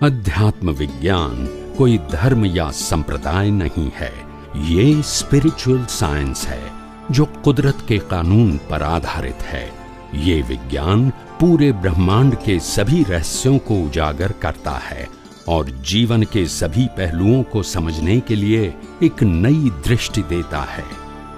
अध्यात्म विज्ञान कोई धर्म या संप्रदाय नहीं है, ये स्पिरिचुअल साइंस है जो कुदरत के कानून पर आधारित है। ये विज्ञान पूरे ब्रह्मांड के सभी रहस्यों को उजागर करता है और जीवन के सभी पहलुओं को समझने के लिए एक नई दृष्टि देता है।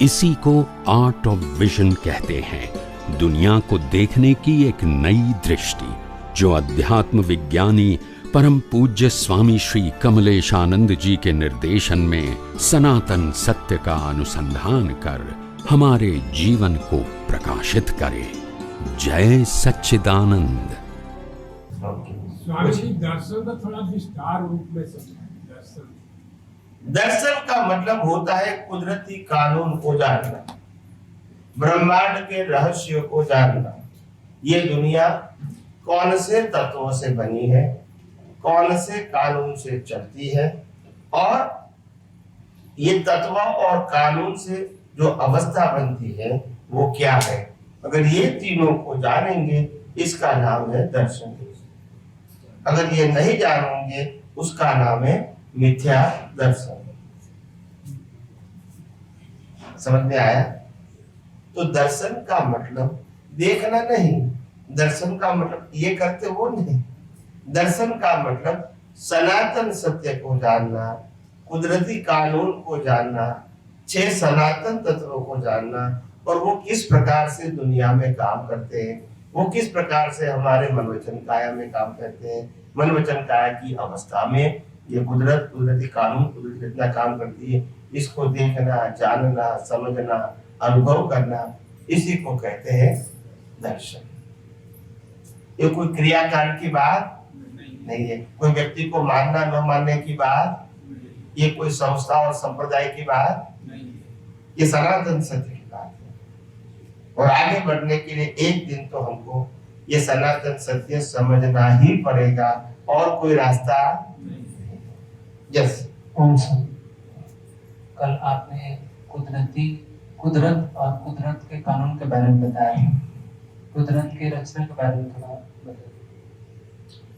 इसी को आर्ट ऑफ विजन कहते हैं, दुनिया को देखने की एक नई दृष्टि, जो अध्यात्म विज्ञानी परम पूज्य स्वामी श्री कमलेशानंद जी के निर्देशन में सनातन सत्य का अनुसंधान कर हमारे जीवन को प्रकाशित करे। जय सच्चिदानंद। स्वामी जी, दर्शन का थोड़ा विस्तार रूप में समझाएं। दर्शन का मतलब होता है कुदरती कानून को जानना, ब्रह्मांड के रहस्य को जानना। ये दुनिया कौन से तत्वों से बनी है, कौन से कानून से चलती है, और ये तत्व और कानून से जो अवस्था बनती है वो क्या है। अगर ये तीनों को जानेंगे, इसका नाम है दर्शन। अगर ये नहीं जानेंगे, उसका नाम है मिथ्या दर्शन। समझ में आया? तो दर्शन का मतलब देखना नहीं, दर्शन का मतलब ये करते वो नहीं। दर्शन का मतलब सनातन सत्य को जानना, कुदरती कानून को जानना, 6 सनातन तत्वों को जानना, और वो किस प्रकार से दुनिया में काम करते हैं, वो किस प्रकार से हमारे मन वचन काया में काम करते हैं। मन वचन काया की अवस्था में ये कुदरत, कुदरती कानून, कुदरत कितना काम करती है, इसको देखना, जानना, समझना, अनुभव करना, इसी को कहते हैं दर्शन। ये कोई क्रियाकांड की बात नहीं है, कोई व्यक्ति को मानना न मानने की बात, ये कोई संस्था और संप्रदाय की बात नहीं है, ये सनातन सत्य की बात है। और आगे बढ़ने के लिए एक दिन तो हमको ये सनातन सत्य समझना ही पड़ेगा, और कोई रास्ता नहीं। यस। कल आपने कुदरत और कुदरत के कानून के बारे में बताया, कुदरत की रचना के बारे में थोड़ा बताइए।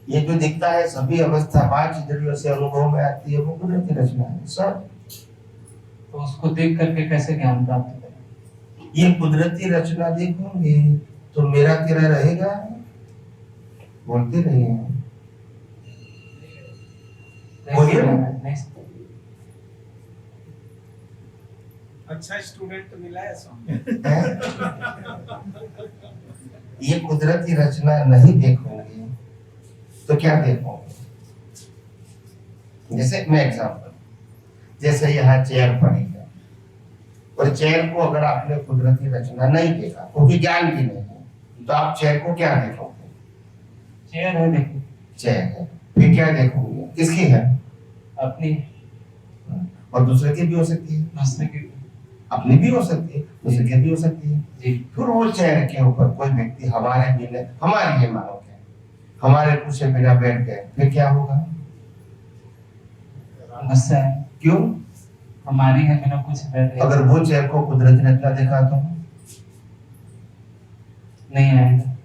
ये जो दिखता है सभी अवस्था 5 इंद्रियों से अनुभव में आती है, वो कुदरत की रचना है सब। तो उसको देख करके कैसे ज्ञान प्राप्त करें? ये कुदरती रचना देखोगे तो मेरा तेरा रहेगा? बोलते नहीं है, बोलिए ना। अच्छा स्टूडेंट मिला है स्वामी। ये कुदरती रचना नहीं देखोगे तो क्या देखोगे? जैसे मैं एग्जांपल, जैसे यहाँ चेयर पड़ी है, और चेयर को अगर आपने कुदरती रचना नहीं देखा, क्योंकि ज्ञान भी नहीं है, तो आप चेयर को क्या देखोगे? चेयर है, देखिए चेयर है, फिर क्या देखोगे? किसकी है? अपनी। और दूसरे की भी हो सकती है, दूसरे की, अपनी भी हो सकती है, दूसरे की भी हो सकती है जी। फिर वो चेयर के ऊपर कोई व्यक्ति हमारे बिना, हमारी है मानो, हमारे पूछे बिना बैठ गए, फिर क्या होगा? गुस्सा है। क्यों? हमारी है बिना कुछ बैठ गए। अगर वो चेयर को कुदरती रचना देखा तो नहीं आएगा।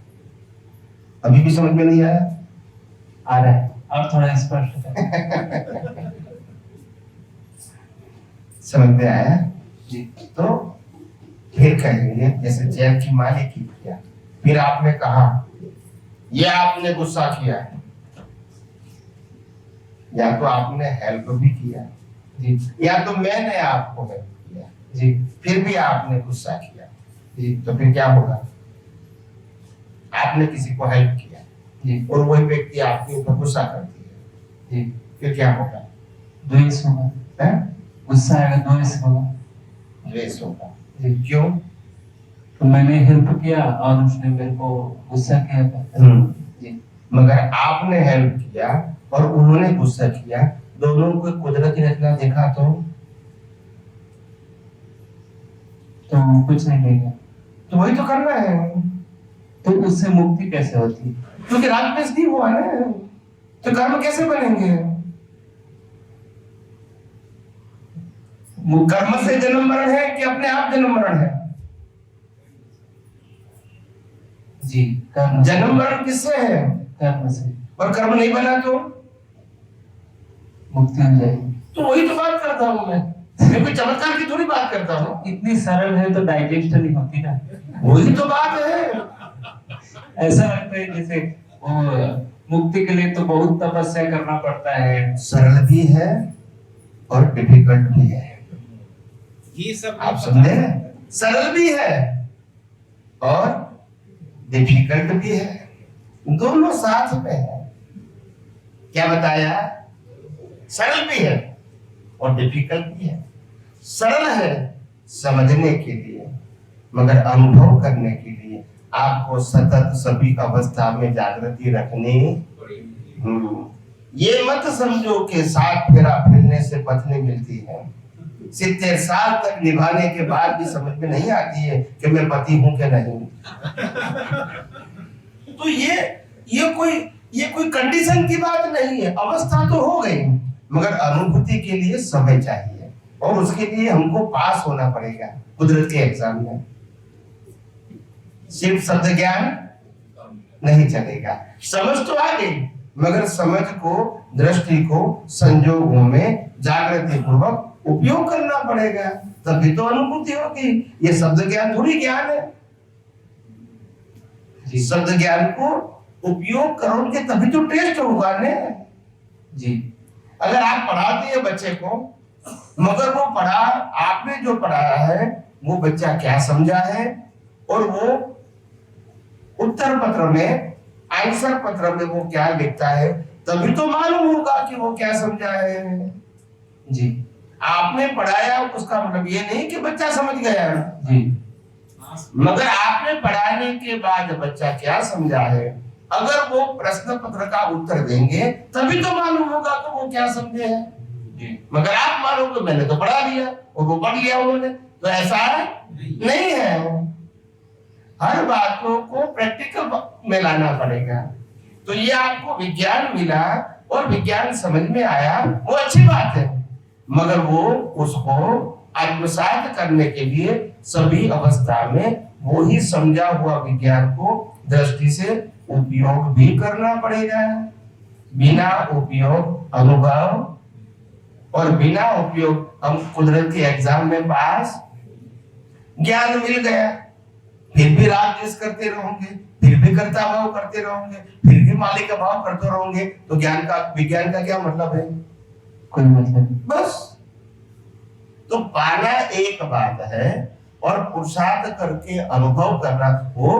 अभी भी समझ में नहीं आया? आ रहा है, और थोड़ा स्पष्ट करें। समझ में आया जी। तो फिर कहेंगे, जैसे चेयर की मालिकी किया, फिर आपने कहा ये आपने गुस्सा किया है, या तो आपने हेल्प भी किया जी, या तो मैंने आपको हेल्प किया जी, फिर भी आपने गुस्सा किया जी, तो फिर क्या होगा? आपने किसी को हेल्प किया जी, और वही व्यक्ति आपके ऊपर गुस्सा करती है जी, फिर क्या होगा? द्वेष होगा। गुस्सा आएगा, द्वेष होगा। द्वेष होगा जी। क्यों? तो मैंने हेल्प किया और उसने मेरे को गुस्सा किया था। जी। मगर आपने हेल्प किया और उन्होंने गुस्सा किया, दोनों को कुदरती रचना देखा तो कुछ नहीं लेगा। तो वही तो करना है। तो उससे मुक्ति कैसे होती? क्योंकि राजपेश नहीं हुआ ना, तो कर्म कैसे बनेंगे? कर्म से जन्म मरण है कि अपने आप जन्म मरण है? जी, कर्म। जन्म मरण किससे है? कर्म से। और कर्म नहीं बना तो मुक्ति हो जाएगी। तो वही तो बात करता हूँ मैं कोई चमत्कार की थोड़ी बात करता हूँ। इतनी सरल है तो डाइजेस्ट नहीं होती ना। वही तो बात है। ऐसा लगता है जैसे वो मुक्ति के लिए तो बहुत तपस्या करना पड़ता है। सरल भी है और डिफिकल्ट भी है, ये सब आप समझे? सरल भी है और डिफिकल्ट भी है, दोनों साथ में है। क्या बताया? सरल भी है और डिफिकल्ट भी है। सरल है समझने के लिए, मगर अनुभव करने के लिए आपको सतत सभी अवस्था में जागृति रखनी। ये मत समझो कि 7 फेरा फिरने से पत्नी मिलती है। 70 साल तक निभाने के बाद भी समझ में नहीं आती है कि मैं पति हूं कि नहीं। तो ये कोई कंडीशन की बात नहीं है। अवस्था तो हो गई, मगर अनुभूति के लिए समय चाहिए और उसके लिए हमको पास होना पड़ेगा कुदरत के एग्जाम में। सिर्फ शब्द ज्ञान नहीं चलेगा। समझ तो आ गई, मगर समझ को, दृष्टि को संजोगों में जागृति पूर्वक उपयोग करना पड़ेगा, तभी तो अनुभूति होगी। ये शब्द ज्ञान थोड़ी ज्ञान है। शब्द ज्ञान को उपयोग करोगे तभी तो टेस्ट होगा ने जी। अगर आप पढ़ाते हैं बच्चे को, मगर वो पढ़ा, आपने जो पढ़ाया है वो बच्चा क्या समझा है, और वो उत्तर पत्र में, आंसर पत्र में वो क्या लिखता है, तभी तो मालूम होगा कि वो क्या समझा है। जी। आपने पढ़ाया उसका मतलब ये नहीं कि बच्चा समझ गया जी, मगर आपने पढ़ाने के बाद बच्चा क्या समझा है, अगर वो प्रश्न पत्र का उत्तर देंगे तभी तो मालूम होगा कि वो क्या समझे हैं जी। मगर आप मानोगे मैंने तो पढ़ा लिया और वो पढ़ लिया उन्होंने, तो ऐसा नहीं है। हर बातों को प्रैक्टिकल में लाना पड़ेगा। तो ये आपको विज्ञान मिला और विज्ञान समझ में आया, वो अच्छी बात है, मगर वो उसको आत्मसात करने के लिए सभी अवस्था में वो ही समझा हुआ विज्ञान को दृष्टि से उपयोग भी करना पड़ेगा। बिना उपयोग अनुभव, और बिना उपयोग हम कुदरत के एग्जाम में पास। ज्ञान मिल गया, फिर भी राग द्वेष करते रहोगे, फिर भी कर्ता भाव करते रहोगे, फिर भी मालिक का भाव करते रहोगे, तो विज्ञान का क्या मतलब है? कोई मतलब। बस तो पाना एक बात है और पुरुषार्थ करके अनुभव करना वो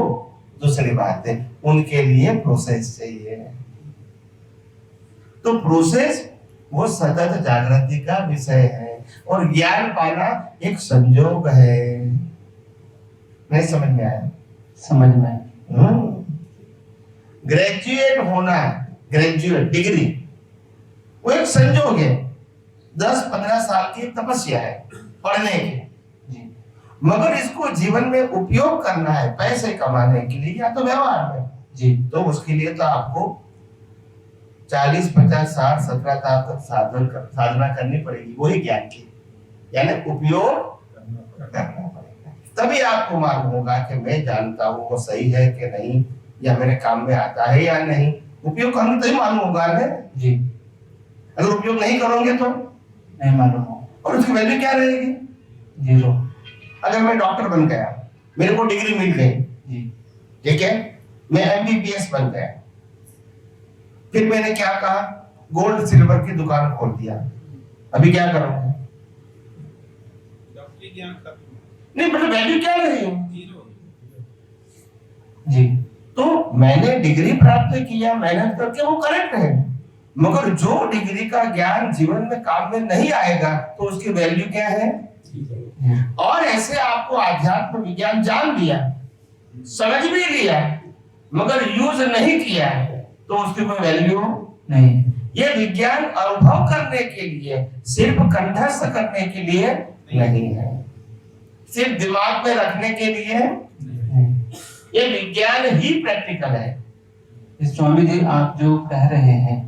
दूसरी बात है। उनके लिए प्रोसेस चाहिए। तो प्रोसेस वो सतत जागृति का विषय है, और ज्ञान पाना एक संयोग है। नहीं समझ में आया? समझ में। ग्रेजुएट होना, ग्रेजुएट डिग्री वो एक संयोग है। 10-15 साल की तपस्या है पढ़ने की, मगर इसको जीवन में उपयोग करना है पैसे कमाने के लिए या तो व्यवहार में जी, तो उसके लिए तो आपको 40, 50, 60, 70 साल तक साधना करनी पड़ेगी, वही ज्ञान की, यानी उपयोग करना पड़ेगा। तभी आपको मालूम होगा कि मैं जानता हूँ वो सही है कि नहीं, या मेरे काम में आता है या नहीं। उपयोग करना तभी मालूम होगा ना जी। अगर उपयोग नहीं करोगे तो नहीं मालूम होगा, और उसकी वैल्यू क्या रहेगी? जीरो। अगर मैं डॉक्टर बन गया, मेरे को डिग्री मिल गई जी, ठीक है, मैं MBBS बन गया, फिर मैंने क्या कहा, गोल्ड सिल्वर की दुकान खोल दिया, अभी क्या करूंगा? डॉक्टरी ज्ञान खत्म नहीं, मतलब वैल्यू क्या रही जीरो जी। तो मैंने डिग्री प्राप्त किया मेहनत करके, वो करेक्ट है, मगर जो डिग्री का ज्ञान जीवन में काम में नहीं आएगा तो उसकी वैल्यू क्या है? और ऐसे आपको आध्यात्म विज्ञान जान लिया, समझ भी लिया, मगर यूज नहीं किया तो उसकी कोई वैल्यू नहीं। ये विज्ञान अनुभव करने के लिए, सिर्फ कंठस्थ करने के लिए नहीं है, सिर्फ दिमाग में रखने के लिए नहीं। ये विज्ञान ही प्रैक्टिकल है। स्वामी जी, आप जो कह रहे हैं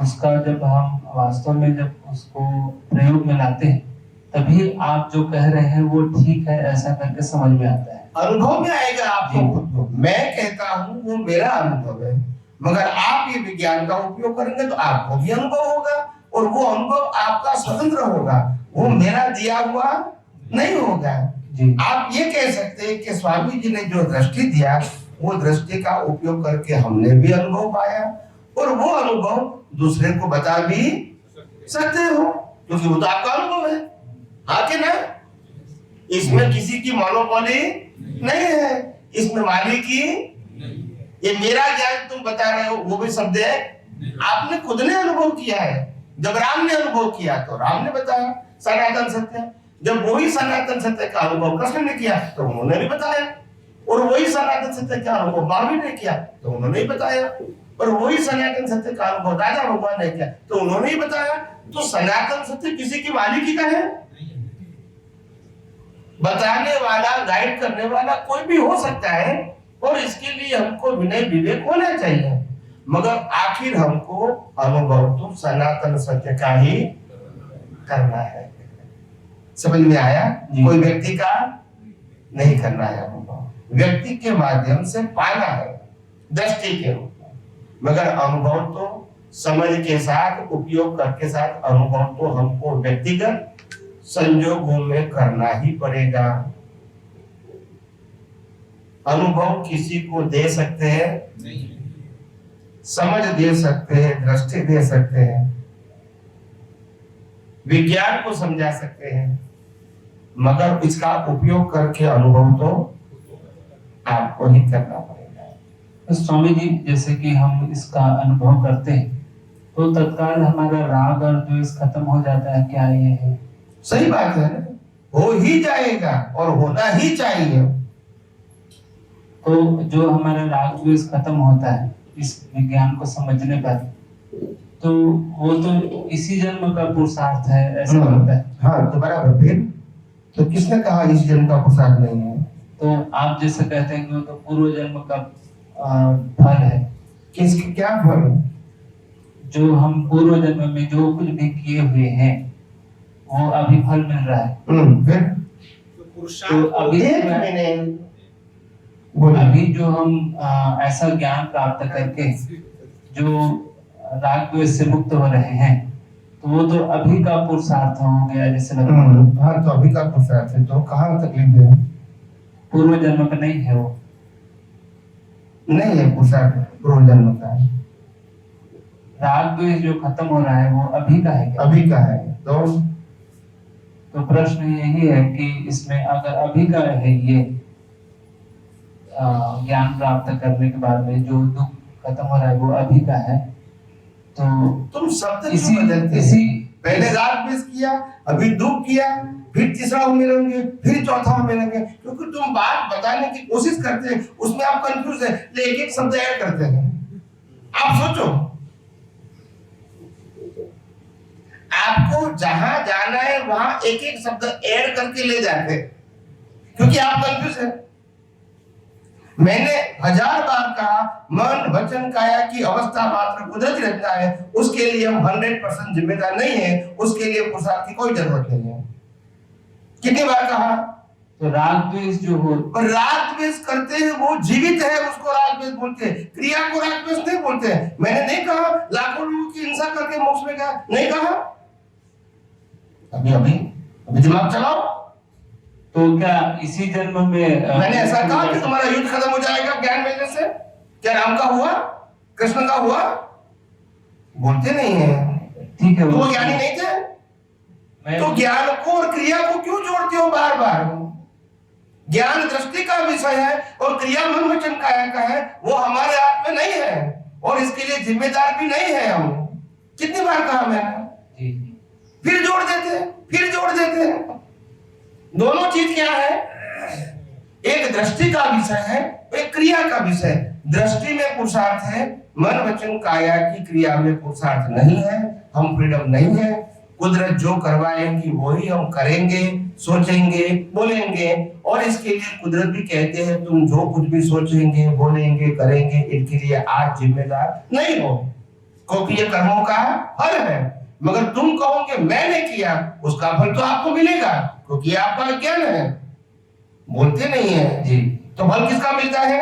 उसका जब हम वास्तव में जब उसको प्रयोग में लाते हैं, तभी आप जो कह रहे हैं वो ठीक है ऐसा करके समझ में आता है, अनुभव में आएगा आपको खुद को। मैं कहता हूँ वो मेरा अनुभव है, मगर आप ये विज्ञान का उपयोग करेंगे तो आपको भी अनुभव होगा, और वो अनुभव आपका स्वतंत्र होगा, वो मेरा दिया हुआ नहीं होगा। जी। आप ये कह सकते हैं कि स्वामी जी ने जो दृष्टि दिया वो दृष्टि का उपयोग करके हमने भी अनुभव पाया और वो अनुभव दूसरे को बता भी सकते हो, क्योंकि वो तो आपका अनुभव है। हाँ कि ना? इसमें किसी की मोनोपोली नहीं है, इसमें मालिक की। ये मेरा ज्ञान तुम बता रहे हो वो भी शब्द है, आपने खुद ने अनुभव किया है। जब राम ने अनुभव किया तो राम ने बताया सनातन सत्य, जब वही सनातन सत्य का अनुभव कृष्ण ने किया तो उन्होंने भी बताया, और वही सनातन सत्य का अनुभव महावीर ने किया तो उन्होंने ही बताया, और वही सनातन सत्य का अनुभव राजा भगवान ने किया तो उन्होंने ही बताया। तो सनातन सत्य किसी की मालिकी का है? बताने वाला, गाइड करने वाला कोई भी हो सकता है, और इसके लिए हमको विनय विवेक होना चाहिए, मगर आखिर हमको अनुभव तो सनातन सत्य का ही करना है। समझ में आया? कोई व्यक्ति का नहीं करना है अनुभव, व्यक्ति के माध्यम से पाना है दृष्टि के रूप में, मगर अनुभव तो समझ के साथ, उपयोग करके साथ अनुभव तो हमको व्यक्तिगत संजोगों में करना ही पड़ेगा। अनुभव किसी को दे सकते हैं नहीं, समझ दे सकते हैं, दृष्टि दे सकते हैं, विज्ञान को समझा सकते हैं, मगर इसका उपयोग करके अनुभव तो आपको ही करना पड़ेगा। तो स्वामी जी, जैसे कि हम इसका अनुभव करते हैं तो तत्काल हमारा राग और द्वेष खत्म हो जाता है, क्या ये है? सही बात है, हो ही जाएगा और होना ही चाहिए। तो जो हमारा राग द्वेष खत्म होता है इस विज्ञान को समझने पर, तो वो तो इसी जन्म का पुरुषार्थ है, ऐसा होता है। हाँ, तो बराबर। फिर तो किसने कहा इस जन्म का पुरुषार्थ नहीं है? तो आप जैसे कहते हैं कि वो तो पूर्व जन्म का फल है। किसके क्या फल? जो हम पूर्व जन्म में जो कुछ भी किए हुए हैं वो अभी फल मिल रहा है। फिर तो अभी जो हम ऐसा ज्ञान प्राप्त करके जो राग द्वेष से मुक्त हो रहे हैं, तो वो तो अभी का पुरुषार्थ हो गया जैसे लगता है। हाँ, तो अभी का पुरुषार्थ है, तो कहाँ तकलीफ है? पूर्व जन्म का नहीं है, वो नहीं है पुरुषार्थ पूर्व जन्म का। राग द्वेष जो खत्म हो रहा है वो अभी का है क्या? अभी का है। तो प्रश्न यही है कि इसमें अगर अभी का है ये ज्ञान प्राप्त करने के बाद में जो दुख खत्म हो रहा है वो अभी का है, तो तुम शब्द क्यों बदलते हो? पहले राग द्वेष किया, अभी दुख किया, फिर तीसरा हो मिलेंगे, फिर चौथा हो मिलेंगे, क्योंकि तुम बात बताने की कोशिश करते हैं, उसमें आप कंफ्यूज है, एक एक शब्द ऐड करते हैं। आप सोचो, आपको जहां जाना है वहां एक एक शब्द ऐड करके ले जाते हैं, क्योंकि आप कंफ्यूज है। मैंने 1000 बार कहा, मन वचन काया की अवस्था मात्र कुदरती रचना है, उसके लिए हम 100% जिम्मेदार नहीं है, उसके लिए पुरुषार्थ की कोई जरूरत नहीं है। कितनी बार कहा? तो राग द्वेष जो हो, राग द्वेष करते हैं वो जीवित है, उसको राग द्वेष बोलते हैं, क्रिया को राग द्वेष नहीं बोलते हैं। मैंने नहीं कहा लाखों लोगों की हिंसा करके मोक्ष में गया, नहीं कहा। अभी दिमाग चलाओ। तो क्या इसी जन्म में मैंने ऐसा कहा कि तुम्हारा युद्ध खत्म हो जाएगा ज्ञान मिलने से? क्या राम का हुआ? कृष्ण का हुआ? बोलते नहीं है। ठीक है, वो ज्ञानी नहीं थे? तो ज्ञान को और क्रिया को क्यों जोड़ते हो बार बार? ज्ञान दृष्टि का विषय है और क्रिया मन वचन काया का है, वो हमारे हाथ में नहीं है और इसके लिए जिम्मेदार भी नहीं है हम। कितनी बार कहा मैंने? फिर जोड़ देते हैं। दोनों चीज क्या है? एक दृष्टि का विषय है, एक क्रिया का विषय। दृष्टि में पुरुषार्थ है, मन वचन काया की क्रिया में पुरुषार्थ नहीं है। हम फ्रीडम नहीं है, कुदरत जो करवाएगी वही हम करेंगे, सोचेंगे, बोलेंगे, और इसके लिए कुदरत भी कहते हैं तुम जो कुछ भी सोचेंगे, बोलेंगे, करेंगे, इनके लिए आज जिम्मेदार नहीं हो, क्योंकि ये कर्मों का फल है। मगर तुम कहोगे मैंने किया, उसका फल तो आपको मिलेगा, क्योंकि आपका अज्ञान है। बोलते नहीं है जी। तो फल किसका मिलता है?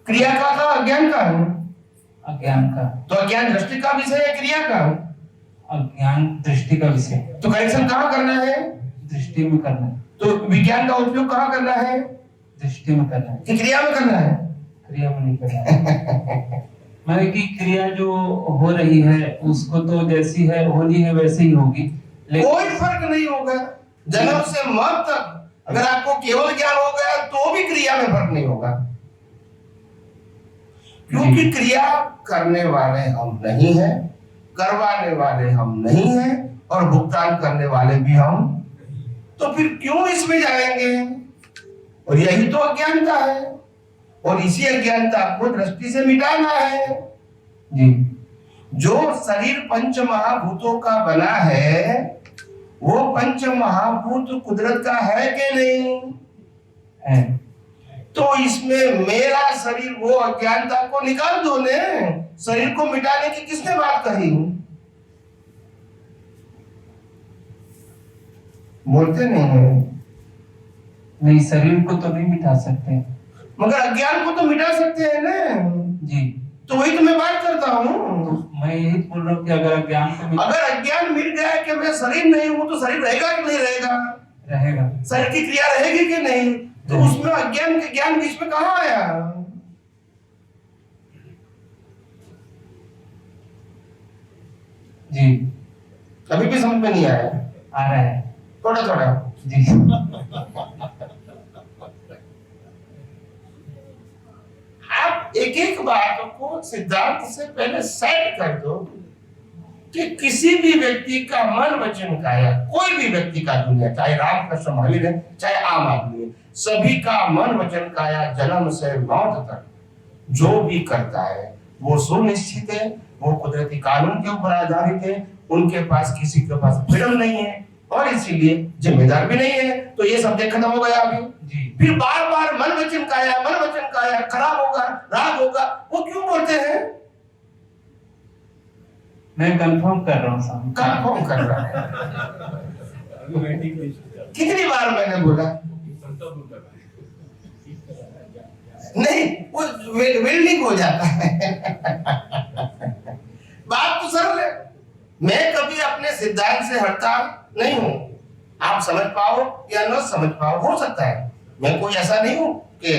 क्रिया का अज्ञान का? अज्ञान का। तो अज्ञान दृष्टि का विषय है, क्रिया का? अज्ञान दृष्टि का विषय, तो करेक्शन कहाँ करना है? दृष्टि में करना है। तो विज्ञान का उपयोग कहाँ करना है? दृष्टि में करना है, कि क्रिया में करना है? क्रिया में नहीं करना है। मैंने कि क्रिया जो हो रही है उसको तो जैसी है होनी है वैसे ही होगी, लेकिन कोई फर्क नहीं होगा जन्म से मौत तक। अगर आपको केवल ज्ञान हो गया तो भी क्रिया में फर्क नहीं होगा, क्योंकि क्रिया करने वाले हम नहीं हैं, करवाने वाले हम नहीं हैं, और भुगतान करने वाले भी हम। तो फिर क्यों इसमें जाएंगे? और यही तो अज्ञानता है, और इसी अज्ञानता को दृष्टि से मिटाना है। जी, जो शरीर पंच महाभूतों का बना है, वो पंच महाभूत कुदरत का है कि नहीं है। तो इसमें मेरा शरीर, वो अज्ञानता को निकाल दो ने। शरीर को मिटाने की किसने बात कही? बोलते नहीं है। नहीं, शरीर को तो नहीं मिटा सकते, मगर अज्ञान को तो मिटा सकते हैं ना जी। तो वही तो मैं बात करता हूँ। तो मैं यही बोल रहा हूँ कि अगर अज्ञान को अगर अज्ञान मिट गया कि मैं शरीर नहीं हूँ, तो शरीर रहेगा कि नहीं रहेगा? रहेगा, शरीर की क्रिया रहेगी कि नहीं? तो उसमें अज्ञान के ज्ञान बीच में कहाँ आया? जी। अभी भी समझ में नहीं आया? आ रहा है थोड़ा थोड़ा जी। आप एक एक बात को सिद्धांत से पहले सेट कर दो कि किसी भी व्यक्ति का मन वचन काया, कोई भी व्यक्ति का दुनिया, चाहे रामकृष्ण महावीर है चाहे आम आदमी है, सभी का मन वचन काया जन्म से मौत तक जो भी करता है वो सुनिश्चित है, वो कुदरती कानून के ऊपर आधारित है, उनके पास किसी के पास फ्रीडम नहीं है और इसीलिए जिम्मेदार भी नहीं है। तो ये सब खत्म हो गया अभी जी। फिर बार बार मन वचन काया खराब होगा, राग होगा, वो क्यों बोलते हैं? मैं कंफर्म कर रहा हूँ, कंफर्म कर रहा है। कितनी बार मैंने बोला नहीं, वो वेल्डिंग हो जाता है। बात तो सरल है। मैं कभी अपने सिद्धांत से हटता नहीं हूं। आप समझ पाओ या न समझ पाओ, हो सकता है। मैं कोई ऐसा नहीं हूं कि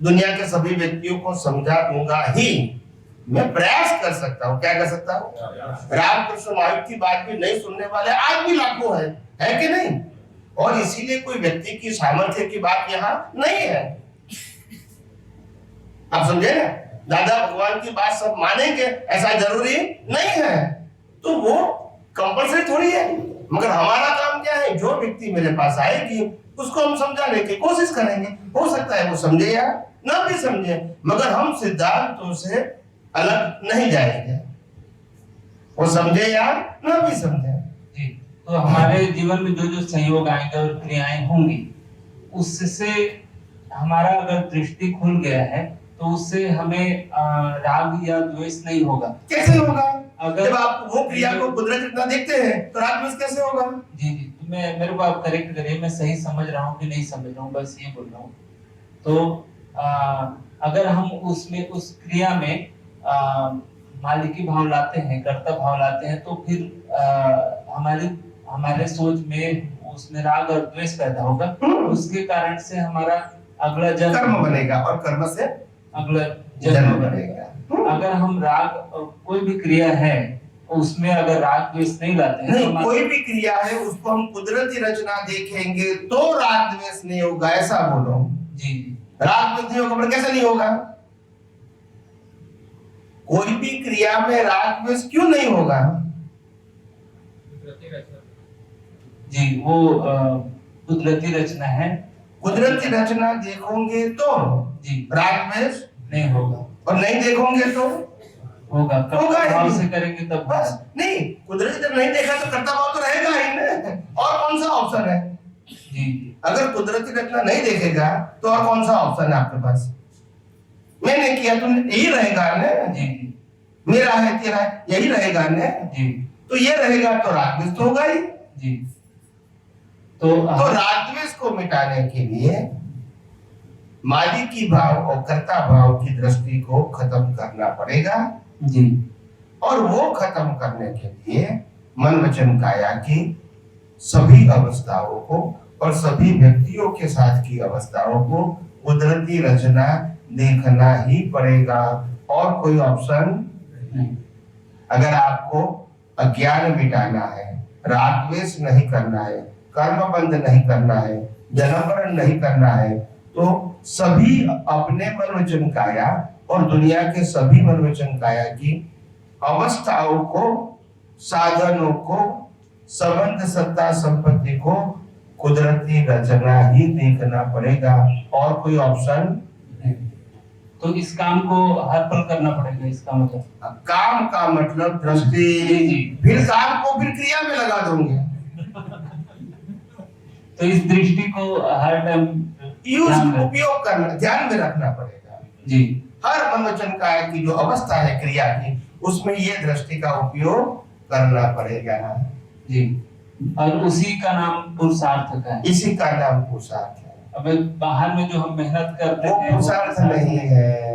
दुनिया के सभी व्यक्तियों को समझा दूंगा ही। मैं प्रयास कर सकता हूं। क्या कर सकता हूं? रामकृष्ण महावीर की बात भी नहीं सुनने वाले आज भी लाखों है कि नहीं? और इसीलिए कोई व्यक्ति की सामर्थ्य की बात यहाँ नहीं है। आप समझे ना? दादा भगवान की बात सब मानेंगे ऐसा जरूरी नहीं है, तो वो कंपलसरी थोड़ी है। मगर हमारा काम क्या है? जो व्यक्ति मेरे पास आएगी उसको हम समझाने की कोशिश करेंगे। हो सकता है वो समझे या ना भी समझे, मगर हम सिद्धांतों से अलग नहीं जाएंगे, वो समझे या ना भी समझे। जी। तो हमारे जीवन में जो जो संयोग आएंगे और क्रियाएं होंगी, उससे हमारा अगर दृष्टि खुल गया है तो उससे हमें राग या द्वेष नहीं होगा। कैसे होगा? अगर जब आप वो क्रिया को कुदरत इतना देखते हैं तो राग द्वेष कैसे होगा? जी जी, तो मैं मेरे को आप करेक्ट करिए, मैं सही समझ रहा हूँ कि नहीं समझ रहा हूँ, बस ये बोल रहा हूँ। तो अगर हम उसमें उस क्रिया में मालिकी भाव लाते हैं, कर्ता भाव लाते हैं, तो फिर हमारे सोच में उसमें राग और द्वेष पैदा होगा। उसके कारण से हमारा अगला जन्म कर्म बनेगा और कर्म से अगला जन्म बनेगा। अगर हम राग, कोई भी क्रिया है उसमें अगर राग द्वेष नहीं लाते हैं, नहीं, कोई भी क्रिया है उसको हम कुदरती रचना देखेंगे तो राग द्वेष नहीं होगा, ऐसा बोलो जी। राग द्वेष नहीं होगा, पर कैसे नहीं होगा? कोई भी क्रिया में राग द्वेष क्यों नहीं होगा? जी, वो कुदरती रचना है। कुदरती रचना देखोगे तो जी, राग द्वेष नहीं होगा, और नहीं देखोगे तो होगा। होगा ही भाव नहीं। से करेंगे तब बस नहीं, कुदरती जब नहीं देखा तो कर्ता भाव तो रहेगा ही ना। और कौन सा ऑप्शन है? जी। अगर कुदरती रचना नहीं देखेगा तो और कौन सा ऑप्शन है आपके पास? मैंने किया तुम यही रहेगा ना, जी मेरा है तेरा है यही रहेगा ना। जी तो ये रहेगा तो राग द्वेष तो होगा ही। जी। तो राग द्वेष को मिटाने के लिए मालिकी भाव और कर्ता भाव की दृष्टि को खत्म करना पड़ेगा। जी। और वो खत्म करने के लिए मन वचन काया की सभी अवस्थाओं को और सभी व्यक्तियों के साथ की अवस्थाओं को कुदरती रचना देखना ही पड़ेगा, और कोई ऑप्शन नहीं। अगर आपको अज्ञान मिटाना है, राग द्वेष नहीं करना है, कर्म बंध नहीं करना है, जन्म मरण नहीं करना है, तो सभी अपने मन वचन काया और दुनिया के सभी मन वचन काया की अवस्थाओं को, साधनों को, संबंध सत्ता संपत्ति को कुदरती रचना ही देखना पड़ेगा, और कोई ऑप्शन नहीं। तो इस काम को हर पल करना पड़ेगा, इसका मतलब काम का मतलब दृष्टि, जी। फिर काम को फिर क्रिया में लगा दूंगे। तो इस दृष्टि को हर टाइम उपयोग करना, ध्यान में रखना पड़ेगा जी। हर मन वचन काया की जो अवस्था है क्रिया की, उसमें ये दृष्टि का उपयोग करना पड़ेगा जी। और उसी का नाम पुरुषार्थ का है, इसी का नाम पुरुषार्थ है। अब बाहर में जो हम मेहनत करते वो हैं पुरुषार्थ नहीं है,